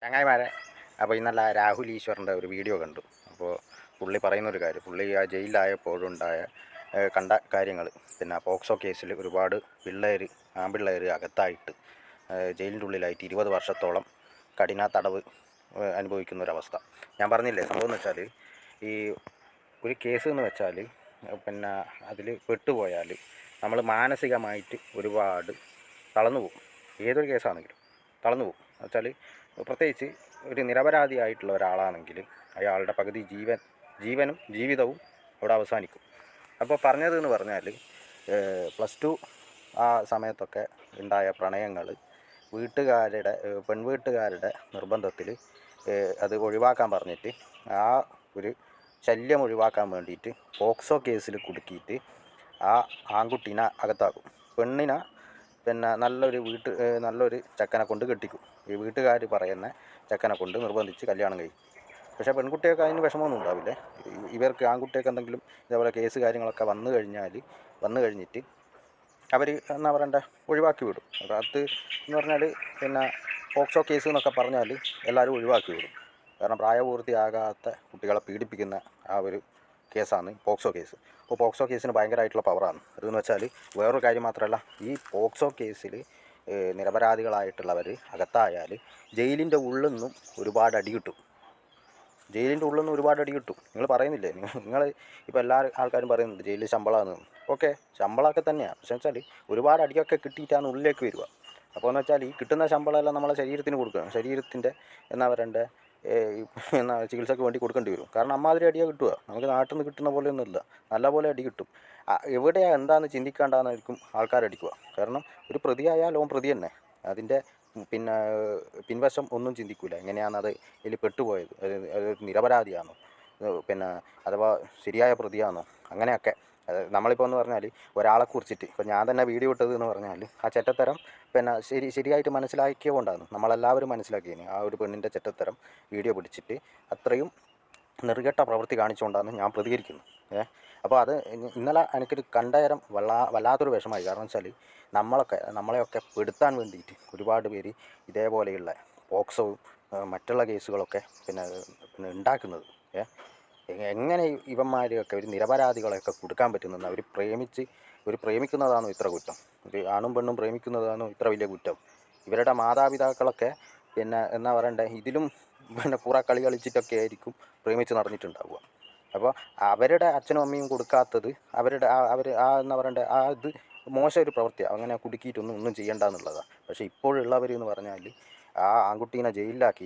ചങ്ങായിമാരെ, അപ്പോൾ ഇന്നല്ല രാഹുൽ ഈശ്വറിൻ്റെ ഒരു വീഡിയോ കണ്ടു. അപ്പോൾ പുള്ളി പറയുന്നൊരു കാര്യം, പുള്ളി ആ ജയിലിലായപ്പോഴുണ്ടായ കണ്ട കാര്യങ്ങൾ, പിന്നെ പോക്സോ കേസിൽ ഒരുപാട് ആൺപിള്ളേർ അകത്തായിട്ട് ജയിലിൻ്റെ ഉള്ളിലായിട്ട് 20 വർഷത്തോളം കഠിന തടവ് അനുഭവിക്കുന്നൊരവസ്ഥ. ഞാൻ പറഞ്ഞില്ലേ, സംഭവം എന്ന് വെച്ചാൽ ഈ ഒരു കേസ് എന്ന് വെച്ചാൽ പിന്നെ അതിൽ പെട്ടുപോയാൽ നമ്മൾ മാനസികമായിട്ട് ഒരുപാട് തളർന്നു പോകും. ഏതൊരു കേസാണെങ്കിലും തളർന്നു പോകും. എന്നുവെച്ചാൽ പ്രത്യേകിച്ച് ഒരു നിരപരാധിയായിട്ടുള്ള ഒരാളാണെങ്കിൽ അയാളുടെ പകുതി ജീവനും ജീവിതവും അവിടെ അവസാനിക്കും. അപ്പോൾ പറഞ്ഞതെന്ന് പറഞ്ഞാൽ +2 ആ സമയത്തൊക്കെ ഉണ്ടായ പ്രണയങ്ങൾ പെൺവീട്ടുകാരുടെ നിർബന്ധത്തിൽ അത് ഒഴിവാക്കാൻ പറഞ്ഞിട്ട് ആ ഒരു ശല്യം ഒഴിവാക്കാൻ വേണ്ടിയിട്ട് പോക്സോ കേസിൽ കുടുക്കിയിട്ട് ആ ആൺകുട്ടീനെ അകത്താക്കും. പെണ്ണിനെ പിന്നെ നല്ലൊരു ചെക്കനെ കൊണ്ട് കെട്ടിക്കും. ഈ വീട്ടുകാർ പറയുന്ന ചെക്കനെ കൊണ്ട് നിർബന്ധിച്ച് കല്യാണം കഴിക്കും. പക്ഷേ പെൺകുട്ടികൾക്ക് അതിന് വിഷമമൊന്നും ഉണ്ടാവില്ലേ. ഇവർക്ക് ആൺകുട്ടികൾക്ക് എന്തെങ്കിലും ഇതേപോലെ കേസ് കാര്യങ്ങളൊക്കെ വന്നു കഴിഞ്ഞിട്ട് അവർ എന്താ പറയണ്ടേ, ഒഴിവാക്കി വിടും. അത് എന്ന് പറഞ്ഞാൽ പിന്നെ പോക്സോ കേസ് എന്നൊക്കെ പറഞ്ഞാൽ എല്ലാവരും ഒഴിവാക്കി വിടും. കാരണം പ്രായപൂർത്തിയാകാത്ത കുട്ടികളെ പീഡിപ്പിക്കുന്ന ആ ഒരു കേസാണ് പോക്സോ കേസ്. അപ്പോൾ പോക്സോ കേസിന് ഭയങ്കരമായിട്ടുള്ള പവറാണ്. അതെന്ന് വെച്ചാൽ വേറൊരു കാര്യം മാത്രമല്ല, ഈ പോക്സോ കേസിൽ നിരപരാധികളായിട്ടുള്ളവർ അകത്തായാൽ ജയിലിൻ്റെ ഉള്ളിൽ നിന്നും ഒരുപാട് അടി കിട്ടും. നിങ്ങൾ പറയുന്നില്ലേ, നിങ്ങൾ ഇപ്പോൾ എല്ലാ ആൾക്കാരും പറയുന്നുണ്ട് ജയിലിൽ ശമ്പളമാണ്. ഓക്കെ, ശമ്പളമൊക്കെ തന്നെയാണ്. പക്ഷേ വെച്ചാൽ ഒരുപാട് അടിയൊക്കെ കിട്ടിയിട്ടാണ് ഉള്ളിലേക്ക് വരിക. അപ്പോൾ എന്ന് വെച്ചാൽ ഈ കിട്ടുന്ന ശമ്പളമെല്ലാം നമ്മളെ ശരീരത്തിന് കൊടുക്കണം. ശരീരത്തിൻ്റെ എന്നാ പറയണ്ടേ, ചികിത്സയ്ക്ക് വേണ്ടി കൊടുക്കേണ്ടി വരും. കാരണം അമ്മാതിരി അടിയാണ് കിട്ടുക. നമുക്ക് നാട്ടിൽ നിന്ന് കിട്ടുന്ന പോലെയൊന്നുമില്ല, നല്ല പോലെ അടി കിട്ടും. എവിടെയാണ് എന്താണെന്ന് ചിന്തിക്കാണ്ടാന്നായിരിക്കും ആൾക്കാരടിക്കുക. കാരണം ഒരു പ്രതിയായാൽ ഓൻ പ്രതി തന്നെ, അതിൻ്റെ പിന്നെ പിൻവശം ഒന്നും ചിന്തിക്കില്ല. എങ്ങനെയാണത് ഇതിൽ പെട്ടുപോയത്, അത് നിരപരാധിയാണോ, പിന്നെ അഥവാ ശരിയായ പ്രതിയാണോ, അങ്ങനെയൊക്കെ. നമ്മളിപ്പോൾ എന്ന് പറഞ്ഞാൽ ഒരാളെ കുറിച്ചിട്ട് ഇപ്പോൾ ഞാൻ തന്നെ വീഡിയോ ഇട്ടത് എന്ന് പറഞ്ഞാൽ ആ ചെറ്റത്തരം പിന്നെ ശരിയായിട്ട് മനസ്സിലാക്കിയതുകൊണ്ടാണ്, നമ്മളെല്ലാവരും മനസ്സിലാക്കിയതിന് ആ ഒരു പെണ്ണിൻ്റെ ചെറ്റത്തരം വീഡിയോ പിടിച്ചിട്ട് അത്രയും നെറുകെട്ട പ്രവൃത്തി കാണിച്ചുകൊണ്ടാണ് ഞാൻ പ്രതികരിക്കുന്നത്. അപ്പോൾ അത് ഇന്നലെ എനിക്കൊരു കണ്ടേരം വല്ലാത്തൊരു വിഷമമായി. കാരണം വെച്ചാൽ നമ്മളെയൊക്കെ പെടുത്താൻ വേണ്ടിയിട്ട് ഒരുപാട് പേര് ഇതേപോലെയുള്ള പോക്സോവും മറ്റുള്ള കേസുകളൊക്കെ പിന്നെ ഉണ്ടാക്കുന്നത്. എങ്ങനെ ഇവന്മാരെയൊക്കെ ഒരു നിരപരാധികളെയൊക്കെ കൊടുക്കാൻ പറ്റുന്നത്? അവർ പ്രേമിക്കുന്നതാണോ ഇത്ര കുറ്റം? ഒരു ആണും പെണ്ണും പ്രേമിക്കുന്നതാണോ ഇത്ര വലിയ കുറ്റം? ഇവരുടെ മാതാപിതാക്കളൊക്കെ പിന്നെ എന്നാ പറയണ്ടേ, ഇതിലും പിന്നെ പുറ കളി കളിച്ചിട്ടൊക്കെ ആയിരിക്കും പ്രേമിച്ച് നടന്നിട്ടുണ്ടാവുക. അപ്പോൾ അവരുടെ അച്ഛനും അമ്മയും കൊടുക്കാത്തത് അവർ എന്താ പറയണ്ടേ, ഇത് മോശം ഒരു പ്രവൃത്തിയാണ്. അങ്ങനെ കുടുക്കിയിട്ടൊന്നും ചെയ്യേണ്ട എന്നുള്ളതാണ്. പക്ഷേ ഇപ്പോഴുള്ളവർ എന്ന് പറഞ്ഞാൽ ആ ആൺകുട്ടീനെ ജയിലിലാക്കി